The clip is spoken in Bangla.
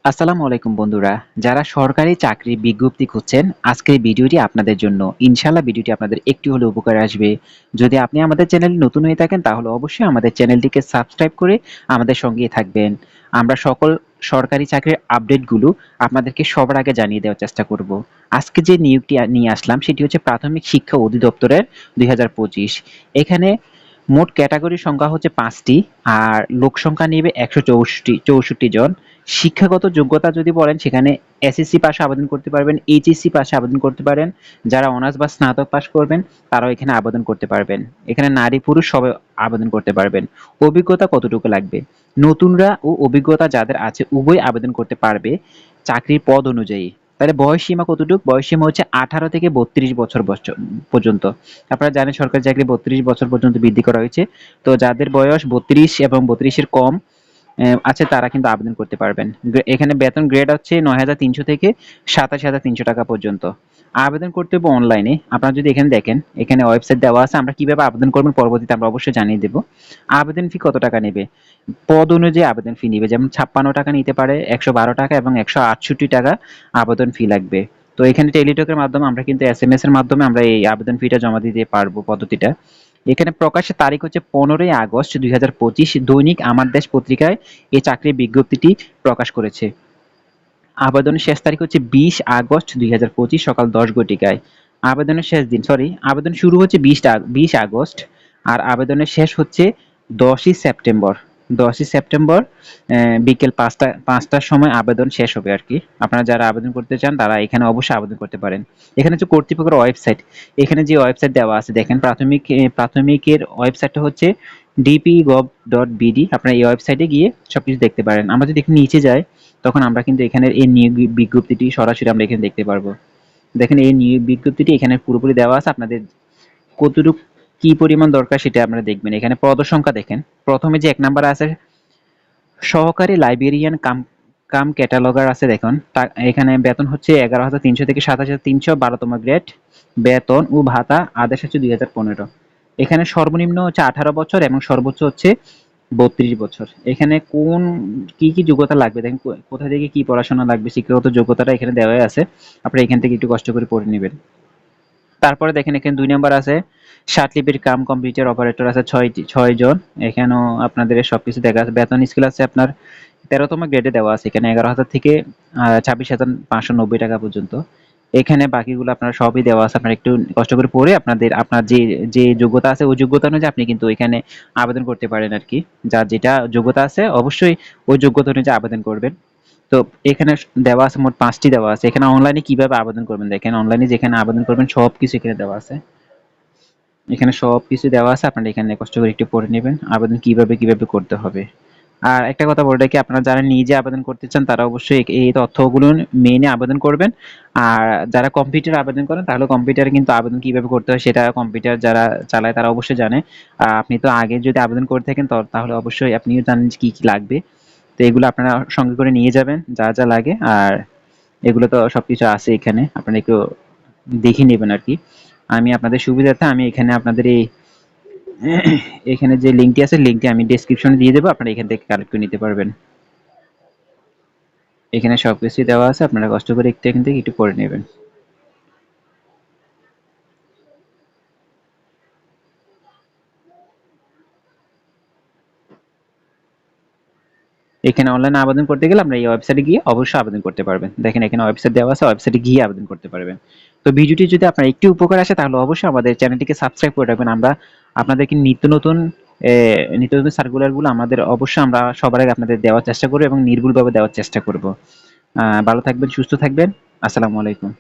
আসসালামু আলাইকুম বন্ধুরা। যারা সরকারি চাকরির বিজ্ঞপ্তি খুঁজছেন, আজকের এই ভিডিওটি আপনাদের জন্য। ইনশাআল্লাহ ভিডিওটি আপনাদের একটু হলেও উপকারে আসবে। যদি আপনি আমাদের চ্যানেলে নতুন হয়ে থাকেন তাহলে অবশ্যই আমাদের চ্যানেলটিকে সাবস্ক্রাইব করে আমাদের সঙ্গেই থাকবেন। আমরা সকল সরকারি চাকরির আপডেটগুলো আপনাদেরকে সবার আগে জানিয়ে দেওয়ার চেষ্টা করব। আজকে যে নিয়োগটি নিয়ে আসলাম সেটি হচ্ছে প্রাথমিক শিক্ষা অধিদপ্তরের ২০২৫। এখানে মোট ক্যাটাগরির সংখ্যা হচ্ছে ৫টি আর লোক সংখ্যা নেবে ১৬৪ জন। শিক্ষাগত যোগ্যতা যদি বলেন সেখানে এসএসসি পাশে আবেদন করতে পারবেন, এইচএসসি পাশে আবেদন করতে পারেন। যারা অনার্স বা স্নাতক পাস করবেন তারাও এখানে আবেদন করতে পারবেন। এখানে নারী পুরুষ সবাই আবেদন করতে পারবেন। অভিজ্ঞতা কতটুকু লাগবে? নতুনরা ও অভিজ্ঞতা যাদের আছে উভয় আবেদন করতে পারবে চাকরির পদ অনুযায়ী। তাহলে বয়স সীমা কতটুকু? বয়স সীমা হচ্ছে 18 থেকে 32 বছর পর্যন্ত। আপনারা জানেন সরকারি চাকরি 32 বছর পর্যন্ত বৃদ্ধি করা হয়েছে। তো যাদের বয়স 32 এবং 32 এর কম আছে তারা কিন্তু আবেদন করতে পারবেন। এখানে বেতন গ্রেড হচ্ছে ৯,৩০০ থেকে ২৭,৩০০ টাকা পর্যন্ত। আবেদন করতে হবে অনলাইনে। আপনারা যদি এখানে দেখেন, এখানে ওয়েবসাইট দেওয়া আছে। আমরা কিভাবে আবেদন করবেন পরবর্তীতে আমরা অবশ্যই জানিয়ে দেব। আবেদন ফি কত টাকা নেবে? পদ অনুযায়ী আবেদন ফি নিবে। যেমন ৫৬ টাকা নিতে পারে, ১১২ টাকা এবং ১৬৮ টাকা আবেদন ফি লাগবে। তো এখানে টেলিটকের মাধ্যমে আমরা কিন্তু এসএমএস এর মাধ্যমে আমরা এই আবেদন ফিটা জমা দিতে পারবো পদ্ধতিটা। এখানে প্রকাশের তারিখ হচ্ছে ১৫ই আগস্ট ২০২৫। দৈনিক আমার দেশ পত্রিকায় এই চাকরির বিজ্ঞপ্তিটি প্রকাশ করেছে। আবেদনের শেষ তারিখ হচ্ছে ২০ আগস্ট ২০২৫ সকাল ১০ ঘটিকায়। আবেদনের শেষ দিন আবেদন শুরু হচ্ছে ২০ আগস্ট আর আবেদনের শেষ হচ্ছে ১০ই সেপ্টেম্বর। ১০ই সেপ্টেম্বর বিকেল ৫টার সময় আবেদন শেষ হবে আরকি। আপনারা যারা আবেদন করতে চান তারা এখানে অবশ্যই আবেদন করতে পারেন। এখানে হচ্ছে কর্তৃপক্ষের ওয়েবসাইট। এখানে যে ওয়েবসাইট দেওয়া আছে দেখেন প্রাথমিকের ওয়েবসাইটটা হচ্ছে dpgov.bd। আপনারা এই ওয়েবসাইটে গিয়ে সবকিছু দেখতে পারেন। আমরা যদি একটু নিচে যাই তখন আমরা কিন্তু এখানে এই নিয়োগ বিজ্ঞপ্তিটি সরাসরি আমরা এখানে দেখতে পারবো। দেখেন এই নিয়োগ বিজ্ঞপ্তিটি এখানে পুরোপুরি দেওয়া আছে। আপনাদের কতটুকু কি পরিমাণ দরকার সেটা আপনারা দেখবেন। এখানে পদ সংখ্যা দেখেন। প্রথমে যে ১ নাম্বারে আছে সহকারী লাইব্রেরিয়ান কাম ক্যাটালগার আছে দেখুন। এখানে বেতন হচ্ছে ১১,৩০০ থেকে ২৭,৩০০ ১২তম গ্রেড। বেতন ও ভাতা আদেশ হচ্ছে ২০১৫। এখানে সর্বনিম্ন হচ্ছে ১৮ বছর এবং সর্বোচ্চ হচ্ছে ৩২ বছর। এখানে কি যোগ্যতা লাগবে দেখেন, কোথা থেকে কি পড়াশোনা লাগবে শিক্ষাগত যোগ্যতাটা এখানে দেওয়াই আছে। আপনারা এখান থেকে একটু কষ্ট করে পড়ে নেবেন। তারপরে দেখেন এখানে ২ নাম্বার আছে ষাটলিপির কাম কম্পিউটার অপারেটর আছে ৬ জন। এখানেও আপনাদের সবকিছু দেখা আছে। বেতন স্কেল আছে আপনার ১৩তম গ্রেডে দেওয়া আছে। এখানে ১১,০০০ থেকে ২৬,৫৯০ টাকা পর্যন্ত। এখানে বাকিগুলো আপনার সবই দেওয়া আছে। আপনারা একটু কষ্ট করে পড়ে আপনার যে যোগ্যতা আছে ওই যোগ্যতা অনুযায়ী আপনি কিন্তু এখানে আবেদন করতে পারেন আরকি। যার যেটা যোগ্যতা আছে অবশ্যই ওই যোগ্যতা অনুযায়ী আবেদন করবেন। তো এখানে দেওয়া আছে মোট ৫ টি দেওয়া আছে। এখানে অনলাইনে কিভাবে আবেদন করবেন দেখেন, অনলাইনে যেখানে আবেদন করবেন সবকিছু এখানে দেওয়া আছে। এখানে সবকিছু দেওয়া আছে। আপনারা এখানে কষ্ট করে একটু পড়ে নেবেন। আবেদন কিভাবে করতে হবে। আর একটা কথা বলে রাখি, আপনারা যারা নিজে আবেদন করতে চান তারা অবশ্যই এই তথ্যগুলো মেনে আবেদন করবেন। আর যারা কম্পিউটারে আবেদন করেন তাহলে কম্পিউটারে কিন্তু আবেদন কিভাবে করতে হয় সেটা কম্পিউটার যারা চালায় তারা অবশ্যই জানে। আপনি তো আগে যদি আবেদন করে থাকেন তাহলে অবশ্যই আপনিও জানেন যে কি লাগবে। তো এগুলো আপনারা সঙ্গে করে নিয়ে যাবেন যা লাগে। আর এগুলো তো সবকিছু আছে এখানে। আপনারা একটু দেখে নেবেন আরকি। আমি আপনাদের সুবিধার্থে আমি এখানে আপনাদের এখানে যে লিঙ্কটি আছে লিঙ্কটি আমি ডেসক্রিপশনে দিয়ে দেবো। আপনারা এখান থেকে কালেক্ট করে নিতে পারবেন। এখানে সবকিছুই দেওয়া আছে। আপনারা কষ্ট করে এখান থেকে একটু পড়ে নেবেন। এখানে অনলাইনে আবেদন করতে গেলে আমরা এই ওয়েবসাইটে গিয়ে অবশ্যই আবেদন করতে পারবেন। দেখেন এখানে ওয়েবসাইট দেওয়া আছে, ওয়েবসাইটে গিয়ে আবেদন করতে পারবেন। তো ভিডিওটি যদি আপনার একটু উপকার আসে তাহলে অবশ্যই আমাদের চ্যানেলটিকে সাবস্ক্রাইব করে রাখবেন। আমরা আপনাদেরকে নিত্য নতুন সার্কুলারগুলো অবশ্যই আমরা সবার আগে আপনাদের দেওয়ার চেষ্টা করব এবং নির্ভুলভাবে দেওয়ার চেষ্টা করব। ভালো থাকবেন, সুস্থ থাকবেন। আসসালামু আলাইকুম।